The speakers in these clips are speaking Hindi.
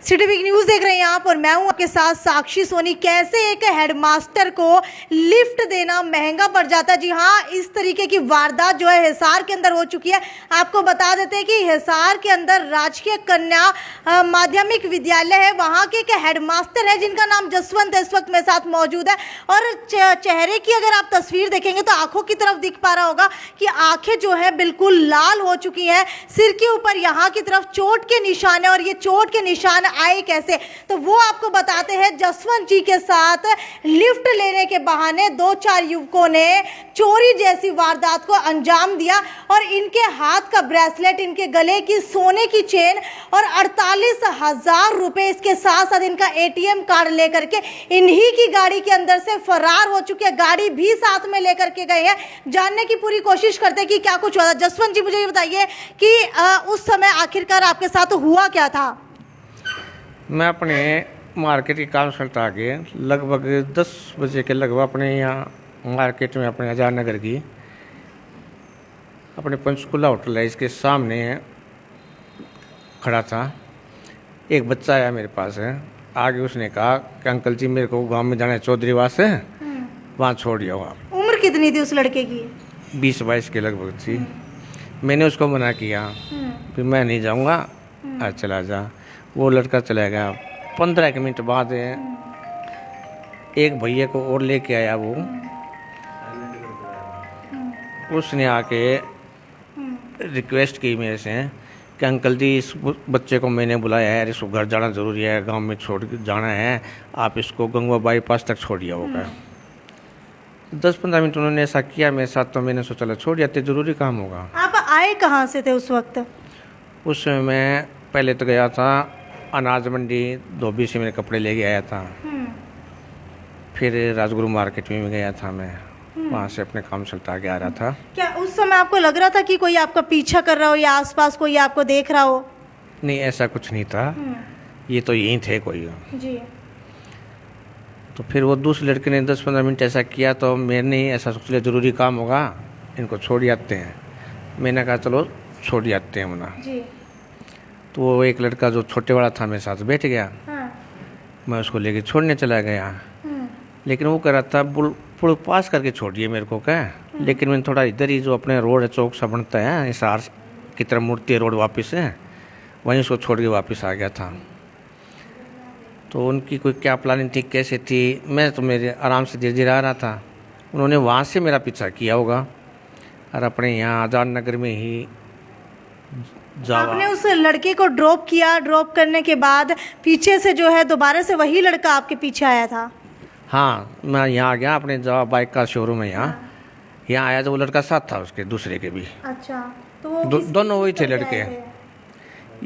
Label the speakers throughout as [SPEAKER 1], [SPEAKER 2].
[SPEAKER 1] सिटी वीक न्यूज देख रहे हैं आप और मैं हूं आपके साथ साक्षी सोनी। कैसे एक हेडमास्टर को लिफ्ट देना महंगा पड़ जाता है। जी हां, इस तरीके की वारदात जो है हिसार के अंदर हो चुकी है। आपको बता देते हैं कि हिसार के अंदर राजकीय कन्या माध्यमिक विद्यालय है, वहां के एक हेडमास्टर है जिनका नाम जसवंत इस वक्त मेरे साथ मौजूद है। और चेहरे की अगर आप तस्वीर देखेंगे तो आंखों की तरफ दिख पा रहा होगा कि आंखें जो है बिल्कुल लाल हो चुकी हैं। सिर के ऊपर यहाँ की तरफ चोट के निशान है और ये चोट के निशान आए कैसे, तो वो आपको बताते हैं। जसवंत जी के साथ लिफ्ट लेने के बहाने 2-4 युवकों ने चोरी जैसी वारदात को अंजाम दिया और इनके हाथ का ब्रेसलेट, इनके गले की सोने की चेन और 48,000 रुपए, इसके साथ साथ इनका ATM कार्ड लेकर के इन्हीं की गाड़ी के अंदर से फरार हो चुके हैं। गाड़ी भी साथ में लेकर के गए हैं। जानने की पूरी कोशिश करते हैं कि क्या कुछ हुआ था। जसवंत जी, मुझे ये बताइए कि उस समय आखिरकार आपके साथ हुआ क्या था।
[SPEAKER 2] मैं अपने मार्केट की काम करता आगे लगभग 10 बजे के लगभग अपने यहाँ मार्केट में अपने आज़ाद नगर की अपने पंचकुला होटल है इसके सामने खड़ा था। एक बच्चा आया मेरे पास है, आगे उसने कहा कि अंकल जी मेरे को गांव में जाना है, चौधरीवास है, वहाँ छोड़ दिया आप।
[SPEAKER 1] उम्र कितनी थी उस लड़के की?
[SPEAKER 2] 20-22 के लगभग थी। मैंने उसको मना किया, फिर मैं नहीं जाऊँगा, आज चला जा। वो लड़का चला गया। 15 मिनट बाद एक भैया को और लेके आया वो, उसने आके रिक्वेस्ट की मेरे से कि अंकल जी इस बच्चे को मैंने बुलाया है, इसको घर जाना ज़रूरी है, गांव में छोड़ जाना है, आप इसको गंगवा बाईपास तक छोड़िए होगा। 10-15 मिनट उन्होंने ऐसा किया मेरे साथ, तो मैंने सोचा छोड़ जाते, ज़रूरी काम होगा।
[SPEAKER 1] आप आए कहाँ से थे उस वक्त?
[SPEAKER 2] उस समय मैं पहले तो गया था अनाज मंडी, धोबी से मेरे कपड़े लेके आया था। फिर राजगुरु मार्केट में गया था मैं, वहाँ से अपने काम चलता आगे आ रहा था।
[SPEAKER 1] क्या उस समय आपको लग रहा था कि कोई आपका पीछा कर रहा हो या आसपास कोई आपको देख रहा हो?
[SPEAKER 2] नहीं, ऐसा कुछ नहीं था, ये तो यहीं थे कोई
[SPEAKER 1] जी।
[SPEAKER 2] तो फिर वो दूसरे लड़के ने 10-15 मिनट ऐसा किया, तो मैंने ऐसा सोच लिया ज़रूरी काम होगा, इनको छोड़ जाते हैं। मैंने कहा चलो छोड़ जाते हैं मना।
[SPEAKER 1] जी।
[SPEAKER 2] तो वो एक लड़का जो छोटे वाला था मेरे साथ बैठ गया।
[SPEAKER 1] हाँ।
[SPEAKER 2] मैं उसको लेके छोड़ने चला गया, लेकिन वो कह रहा था पुल पास करके छोड़िए मेरे को क्या। लेकिन मैंने थोड़ा इधर ही जो अपने रोड है, चौक सा बनता है हिसार की तरफ मुड़ती है रोड वापस है, वहीं उसको छोड़ के वापस आ गया था। तो उनकी कोई क्या प्लानिंग थी, कैसे थी, मैं तो मेरे आराम से धीरे धीरे आ रहा था। उन्होंने वहाँ से मेरा पीछा किया होगा और अपने यहाँ आज़ाद नगर में ही
[SPEAKER 1] आपने उस लड़के को ड्रॉप किया। ड्रॉप करने के बाद पीछे से जो है दोबारा से वही लड़का आपके पीछे आया था?
[SPEAKER 2] हाँ, मैं यहाँ आ गया अपने जवाब बाइक का शोरूम है यहाँ आया, तो वो लड़का साथ था उसके दूसरे के भी।
[SPEAKER 1] अच्छा, तो वो
[SPEAKER 2] दोनों वही थे लड़के।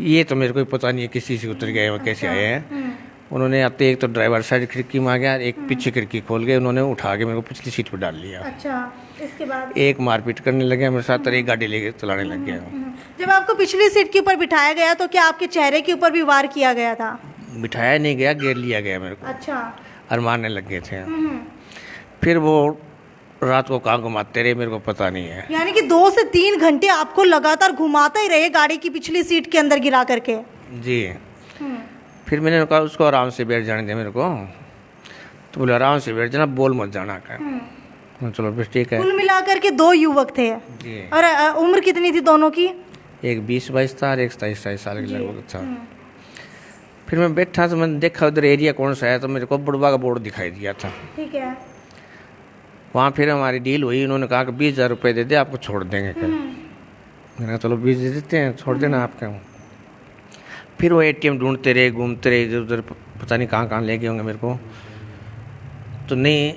[SPEAKER 2] ये तो मेरे को पता नहीं है किसी से उतर गए वो कैसे आए हैं। उन्होंने आते एक तो ड्राइवर साइड खिड़की में आ गया, एक पीछे खिड़की खोल गए, उन्होंने उठा के मेरे को पिछली सीट पर डाल लिया।
[SPEAKER 1] अच्छा, इसके बाद
[SPEAKER 2] एक मारपीट करने लगे मेरे साथ और एक गाड़ी लेके चलाने लग गया।
[SPEAKER 1] जब आपको पिछली सीट के ऊपर बिठाया गया तो क्या आपके चेहरे के ऊपर भी वार किया गया था?
[SPEAKER 2] बिठाया नहीं गया, घेर लिया गया मेरे को।
[SPEAKER 1] अच्छा।
[SPEAKER 2] और मारने लग गए थे। फिर वो रात को कहाँ घुमाते रहे मेरे को पता नहीं है।
[SPEAKER 1] यानी कि 2 से 3 घंटे आपको लगातार घुमाता ही रहे गाड़ी की पिछली सीट के अंदर गिरा करके?
[SPEAKER 2] जी। फिर मैंने कहा उसको आराम से बैठ जाने दे मेरे को, तो बोले आराम से बैठ जाना, बोल मत जाना का। चलो बस ठीक है।
[SPEAKER 1] कुल मिलाकर के 2 युवक थे।
[SPEAKER 2] जी।
[SPEAKER 1] और उम्र कितनी थी दोनों की?
[SPEAKER 2] एक 20-22 था और एक 27-28 साल के लगभग था। फिर मैं बैठा तो मैंने देखा उधर एरिया कौन सा है, तो मेरे को बुढ़वा का बोर्ड दिखाई दिया था।
[SPEAKER 1] ठीक है।
[SPEAKER 2] वहाँ फिर हमारी डील हुई, उन्होंने कहा कि 20,000 रुपये दे दे, आपको छोड़ देंगे। क्या मैंने कहा चलो 20 दे देते हैं, छोड़ देना आपका। फिर वो ATM ढूंढते रहे, घूमते रहे इधर उधर, पता नहीं कहाँ कहाँ ले गए होंगे मेरे को, तो नहीं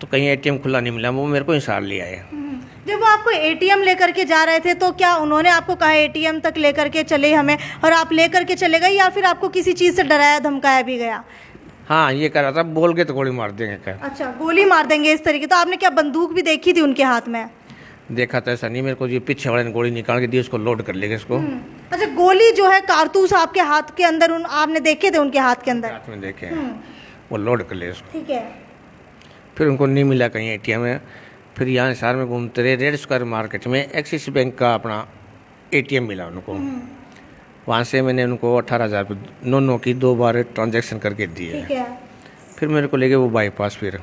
[SPEAKER 2] तो कहीं ATM खुला नहीं मिला, वो मेरे को हिसार ले आए।
[SPEAKER 1] जब वो आपको ATM लेकर के जा रहे थे तो क्या उन्होंने आपको कहा ATM तक लेकर के चले हमें, और आप लेकर के चले गए, या फिर आपको किसी चीज़ से डराया धमकाया भी गया?
[SPEAKER 2] हाँ, ये कह रहा था बोल के तो गोली मार देंगे क्या।
[SPEAKER 1] अच्छा, गोली मार देंगे इस तरीके। तो आपने क्या बंदूक भी देखी थी उनके हाथ में?
[SPEAKER 2] देखा था ऐसा नहीं मेरे को, ये पीछे वाले ने गोली निकाल के दी, उसको लोड कर लेगा इसको।
[SPEAKER 1] अच्छा, गोली जो है कारतूस आपके हाथ के अंदर आपने देखे थे उनके हाथ के अंदर?
[SPEAKER 2] हाथ में देखे, वो लोड कर ले इसको।
[SPEAKER 1] ठीक है।
[SPEAKER 2] फिर उनको नहीं मिला कहीं ATM में। फिर यहाँ हिसार में घूमते रहे, रेड स्क्वायर मार्केट में एक्सिस बैंक का अपना ATM मिला उनको। वहाँ से मैंने उनको 18,000 नौ की 2 बार ट्रांजैक्शन करके दिए।
[SPEAKER 1] ठीक है।
[SPEAKER 2] फिर मेरे को ले गए वो बाईपास। फिर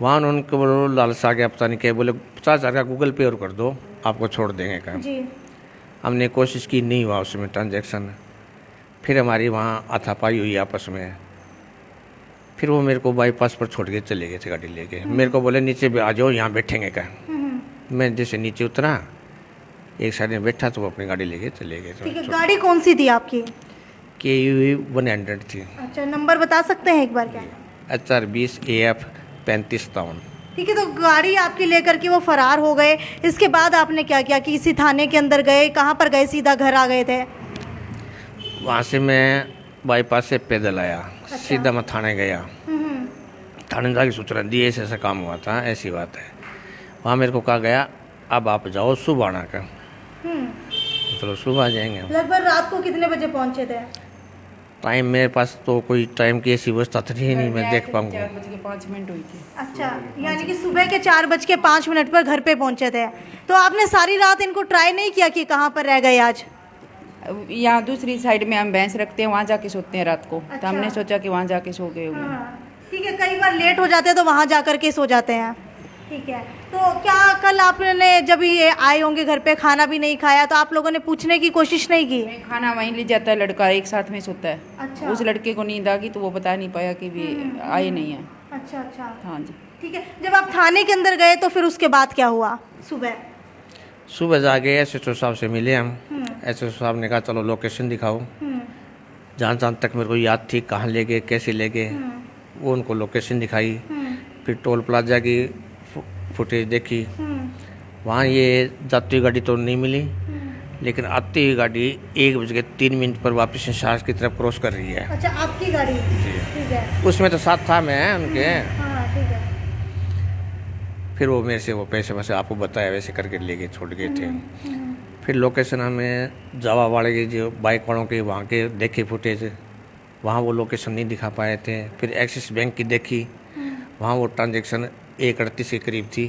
[SPEAKER 2] वहाँ उनको बोलो लालसा गया, पता नहीं क्या, बोले 50,000 का गूगल पे और कर दो, आपको छोड़ देंगे काम।
[SPEAKER 1] जी।
[SPEAKER 2] हमने कोशिश की, नहीं हुआ उसमें ट्रांजैक्शन। फिर हमारी वहाँ हाथापाई हुई आपस में। फिर वो मेरे को बाईपास पर छोड़ के चले गए थे गाड़ी लेके। मेरे को बोले नीचे आ जाओ, यहाँ बैठेंगे क्या। मैं जैसे नीचे उतरा, एक साइड में बैठा तो वो अपनी गाड़ी लेके चले गए।
[SPEAKER 1] ठीक है। गाड़ी कौन सी थी आपकी?
[SPEAKER 2] KUV 100 थी।
[SPEAKER 1] अच्छा, नंबर बता सकते हैं एक बार क्या?
[SPEAKER 2] HR 20 AF 3553।
[SPEAKER 1] ठीक है। तो गाड़ी आपकी लेकर के वो फरार हो गए। इसके बाद आपने क्या किया? किसी थाने के अंदर गए? कहाँ पर गए? सीधा घर आ गए थे?
[SPEAKER 2] वहाँ से मैं बाईपास से पैदल आया।
[SPEAKER 1] अच्छा।
[SPEAKER 2] सीधा मैं थाने गया। थाने जाके सूचना दी ऐसे ऐसा काम हुआ था, ऐसी बात है। वहाँ मेरे को कहा गया अब आप जाओ सुबह आना का। चलो सुबह आ जाएंगे।
[SPEAKER 1] लगभग रात को कितने बजे पहुंचे थे?
[SPEAKER 2] टाइम मेरे पास तो कोई टाइम की ऐसी व्यवस्था थी नहीं, मैं देख पाऊंगा।
[SPEAKER 3] 4:05 हुई थी।
[SPEAKER 1] अच्छा, यानी कि सुबह के 4:05 पर घर पे पहुंचे थे। तो आपने सारी रात इनको ट्राई नहीं किया कि कहाँ पर रह गए आज?
[SPEAKER 3] यहाँ दूसरी साइड में हम भैंस रखते हैं, वहाँ जाके सोते हैं रात को।
[SPEAKER 1] अच्छा।
[SPEAKER 3] तो हमने सोचा कि वहाँ जाके सो गए होंगे।
[SPEAKER 1] हाँ, ठीक है। कई बार लेट हो जाते हैं तो वहाँ जा कर के सो जाते हैं। ठीक है। तो क्या कल आपने जब ये आए होंगे घर पे, खाना भी नहीं खाया, तो आप लोगों ने पूछने की कोशिश नहीं की?
[SPEAKER 3] खाना वहीं ले जाता है लड़का, एक साथ में सोता है।
[SPEAKER 1] अच्छा।
[SPEAKER 3] उस लड़के को नींद आ गई तो वो बता नहीं पाया कि भी आए नहीं है।
[SPEAKER 1] अच्छा अच्छा।
[SPEAKER 3] हाँ जी।
[SPEAKER 1] ठीक है। जब आप थाने के अंदर गए तो फिर उसके बाद क्या हुआ?
[SPEAKER 2] सुबह जाके SHO साहब से मिले हम। SHO साहब ने कहा चलो लोकेशन दिखाओ। जहाँ जहाँ तक मेरे को याद थी कहाँ ले गए, कैसे ले गए, वो उनको लोकेशन दिखाई। फिर टोल प्लाजा की फुटेज देखी। वहाँ ये जाती हुई गाड़ी तो नहीं मिली, लेकिन आती हुई गाड़ी 1:03 पर वापस इंशास की तरफ क्रॉस कर रही है।
[SPEAKER 1] अच्छा, आपकी गाड़ी? ठीक है।
[SPEAKER 2] उसमें तो साथ था मैं उनके।
[SPEAKER 1] हाँ, ठीक है।
[SPEAKER 2] फिर वो मेरे से वो पैसे वैसे आपको बताया वैसे करके ले गए, छोड़ गए थे। फिर लोकेशन हमें जावा वाले के जो बाइक वालों के वहाँ के देखे फुटेज, वहाँ वो लोकेशन नहीं दिखा पाए थे। फिर एक्सिस बैंक की देखी, वहाँ वो ट्रांजेक्शन 1:38 के करीब थी।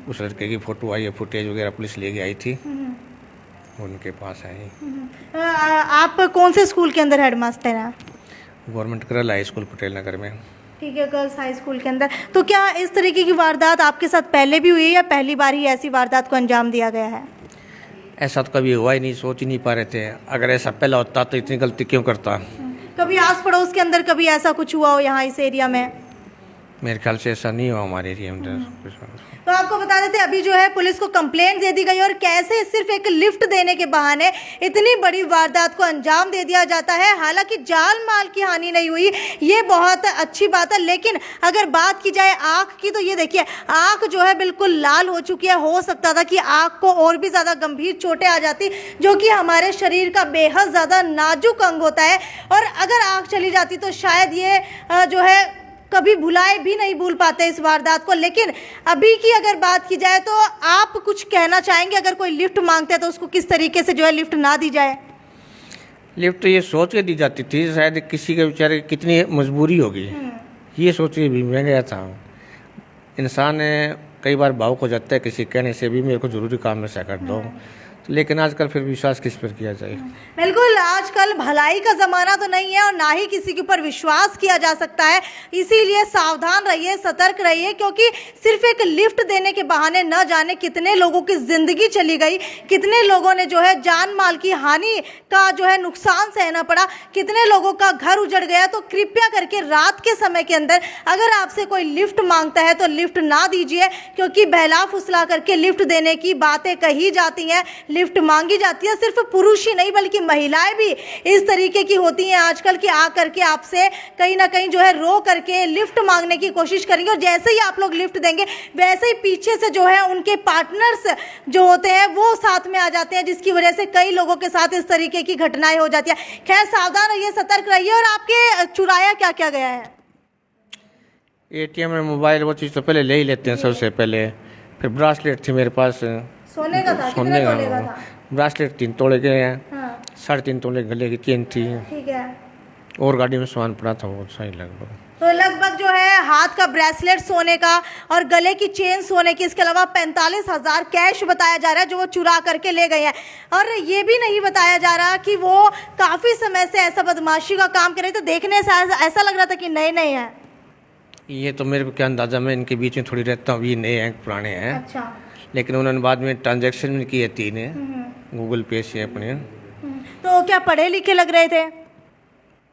[SPEAKER 2] उस लड़के की फ़ोटो आई है, फुटेज वगैरह पुलिस ले गई आई थी, उनके पास आई।
[SPEAKER 1] आप कौन से स्कूल के अंदर हेडमास्टर हैं?
[SPEAKER 2] Government girl high school Patel Nagar में।
[SPEAKER 1] ठीक है, गर्ल्स हाई स्कूल के अंदर। तो क्या इस तरीके की वारदात आपके साथ पहले भी हुई है या पहली बार ही ऐसी वारदात को अंजाम दिया गया है?
[SPEAKER 2] ऐसा तो कभी हुआ ही नहीं, सोच ही नहीं पा रहे थे। अगर ऐसा पहला होता तो इतनी गलती क्यों करता।
[SPEAKER 1] कभी आस पड़ोस के अंदर कभी ऐसा कुछ हुआ हो यहाँ इस एरिया में?
[SPEAKER 2] मेरे ख्याल से ऐसा नहीं हुआ हमारे एरिया में।
[SPEAKER 1] तो आपको बता देते अभी जो है पुलिस को कंप्लेंट दे दी गई और कैसे सिर्फ एक लिफ्ट देने के बहाने इतनी बड़ी वारदात को अंजाम दे दिया जाता है। हालांकि जान माल की हानि नहीं हुई, ये बहुत अच्छी बात है। लेकिन अगर बात की जाए आँख की, तो ये देखिए आँख जो है बिल्कुल लाल हो चुकी है। हो सकता था कि आँख को और भी ज़्यादा गंभीर चोटें आ जाती, जो कि हमारे शरीर का बेहद ज़्यादा नाजुक अंग होता है। और अगर आँख चली जाती तो शायद ये जो है कभी भुलाए भी नहीं भूल पाते इस वारदात को। लेकिन अभी की अगर बात की जाए तो आप कुछ कहना चाहेंगे, अगर कोई लिफ्ट मांगता है तो उसको किस तरीके से जो है लिफ्ट ना दी जाए?
[SPEAKER 2] लिफ्ट ये सोच के दी जाती थी, शायद किसी के बेचारे कितनी मजबूरी होगी, ये सोच के भी मैं गया था। इंसान कई बार भावुक हो जाता है, किसी कहने से भी मेरे को ज़रूरी काम ऐसा कर दो। लेकिन आजकल फिर विश्वास किस पर किया जाए?
[SPEAKER 1] बिल्कुल, आजकल भलाई का ज़माना तो नहीं है और ना ही किसी के ऊपर विश्वास किया जा सकता है। इसीलिए सावधान रहिए, सतर्क रहिए, क्योंकि सिर्फ एक लिफ्ट देने के बहाने न जाने कितने लोगों की ज़िंदगी चली गई, कितने लोगों ने जो है जान माल की हानि का जो है नुकसान सहना पड़ा, कितने लोगों का घर उजड़ गया। तो कृपया करके रात के समय के अंदर अगर आपसे कोई लिफ्ट मांगता है तो लिफ्ट ना दीजिए, क्योंकि बहला फुसला करके लिफ्ट देने की बातें कही जाती हैं, लिफ्ट मांगी जाती है। सिर्फ पुरुष ही नहीं बल्कि महिलाएं भी इस तरीके की होती हैं आजकल की, आकर के आपसे कहीं ना कहीं जो है रो करके लिफ्ट मांगने की कोशिश करेंगे। और जैसे ही आप लोग लिफ्ट देंगे वैसे ही पीछे से जो है उनके पार्टनर्स जो होते हैं वो साथ में आ जाते हैं, जिसकी वजह से कई लोगों के साथ इस तरीके की घटनाएं हो जाती है। खैर, सावधान रहिए, सतर्क रहिए। और आपके चुराया क्या क्या गया है?
[SPEAKER 2] ATM में मोबाइल वो चीज़ तो पहले ले ही लेते हैं सबसे पहले। फिर ब्रासलेट थी मेरे पास,
[SPEAKER 1] सोने का था?
[SPEAKER 2] सोने
[SPEAKER 1] कितने तोले का था?
[SPEAKER 2] ब्रासलेट 3 तोले के हैं।
[SPEAKER 1] हाँ,
[SPEAKER 2] 3.5 तोले गले की चेन थी।
[SPEAKER 1] ठीक है।
[SPEAKER 2] और गाड़ी में सामान पड़ा था वो सही लगभग।
[SPEAKER 1] तो लगभग जो जो है हाथ का ब्रेसलेट सोने का और गले की चेन सोने की, इसके अलावा 45,000 कैश बताया जा रहा है जो वो चुरा करके ले गए हैं। और ये भी नहीं बताया जा रहा कि वो काफ़ी समय से ऐसा बदमाशी का काम कर रहे थे, देखने से ऐसा लग रहा था कि नए नए हैं।
[SPEAKER 2] ये तो मेरे को क्या अंदाज़ा, मैं इनके बीच में थोड़ी रहता हूँ, ये नए हैं पुराने हैं।
[SPEAKER 1] अच्छा।
[SPEAKER 2] लेकिन उन्होंने बाद में ट्रांजैक्शन भी किए 3 गूगल पे से अपने।
[SPEAKER 1] तो क्या पढ़े लिखे लग रहे थे?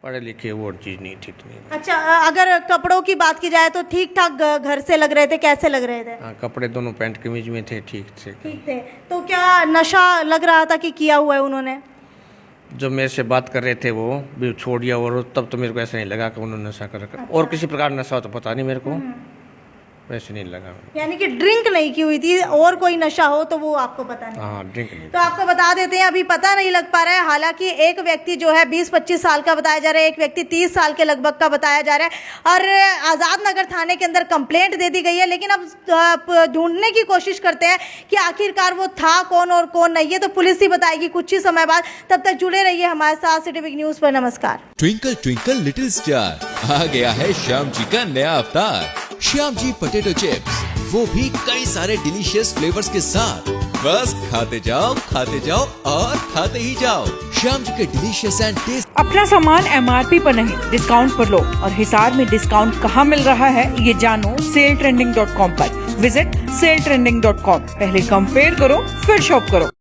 [SPEAKER 2] पढ़े लिखे वो चीज़ नहीं थी इतनी।
[SPEAKER 1] अच्छा, अगर कपड़ों की बात की जाए तो ठीक ठाक घर से लग रहे थे, कैसे लग रहे थे?
[SPEAKER 2] हाँ, कपड़े दोनों पैंट कमीज में थे, ठीक थे।
[SPEAKER 1] ठीक थे। तो क्या नशा लग रहा था कि किया हुआ है उन्होंने?
[SPEAKER 2] जो मेरे से बात कर रहे थे वो भी छोड़ दिया, और तब तो मेरे को ऐसा नहीं लगा कि उन्होंने नशा कर रखा। और किसी प्रकार नशा हो तो पता नहीं मेरे को, वैसे नहीं लगा।
[SPEAKER 1] यानी कि ड्रिंक नहीं की हुई थी, और कोई नशा हो तो वो आपको पता नहीं?
[SPEAKER 2] हाँ, ड्रिंक नहीं।
[SPEAKER 1] तो आपको बता देते हैं, अभी पता नहीं लग पा रहा है। हालांकि एक व्यक्ति जो है 20-25 साल का बताया जा रहा है, एक व्यक्ति 30 साल के लगभग का बताया जा रहा है। और आज़ाद नगर थाने के अंदर कंप्लेंट दे दी गई है, लेकिन अब ढूंढने की कोशिश करते हैं कि आखिरकार वो था कौन और कौन नहीं। ये तो पुलिस ही बताएगी कुछ ही समय बाद। तब तक जुड़े रहिए हमारे साथ सिटी बिग न्यूज़ पर। नमस्कार।
[SPEAKER 4] ट्विंकल ट्विंकल लिटिल स्टार, आ गया है श्याम जी का नया अवतार, श्याम जी पोटैटो चिप्स, वो भी कई सारे डिलीशियस फ्लेवर्स के साथ। बस खाते जाओ और खाते ही जाओ। श्याम जी के डिलीशियस एंड टेस्ट।
[SPEAKER 5] अपना सामान MRP पर नहीं, डिस्काउंट पर लो। और हिसार में डिस्काउंट कहाँ मिल रहा है ये जानो सेलट्रेंडिंग.com पर। विजिट सेलट्रेंडिंग.com। पहले कंपेयर करो फिर शॉप करो।